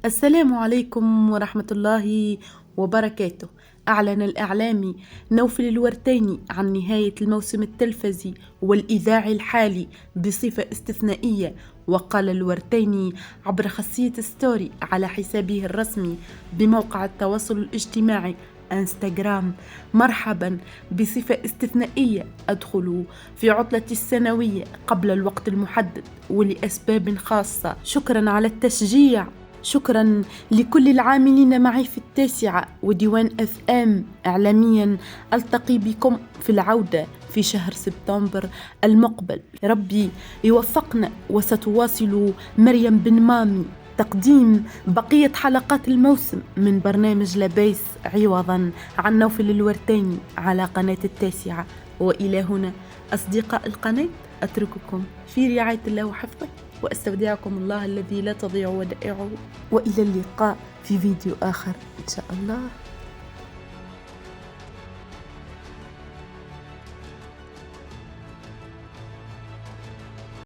السلام عليكم ورحمة الله وبركاته. أعلن الإعلامي نوفل الورتيني عن نهاية الموسم التلفزي والإذاعي الحالي بصفة استثنائية. وقال الورتيني عبر خاصية ستوري على حسابه الرسمي بموقع التواصل الاجتماعي انستغرام: مرحبا، بصفة استثنائية أدخل في عطلة السنوية قبل الوقت المحدد ولأسباب خاصة. شكرا على التشجيع، شكرا لكل العاملين معي في التاسعة وديوان FM إعلاميا. ألتقي بكم في العودة في شهر سبتمبر المقبل. ربي يوفقنا. وستواصل مريم بن مامي تقديم بقية حلقات الموسم من برنامج لبيس عوضا عن نوفل الورتيني على قناة التاسعة. وإلى هنا أصدقاء القناة أترككم في رعاية الله وحفظه، وأستودعكم الله الذي لا تضيع ودائعه، وإلى اللقاء في فيديو آخر إن شاء الله.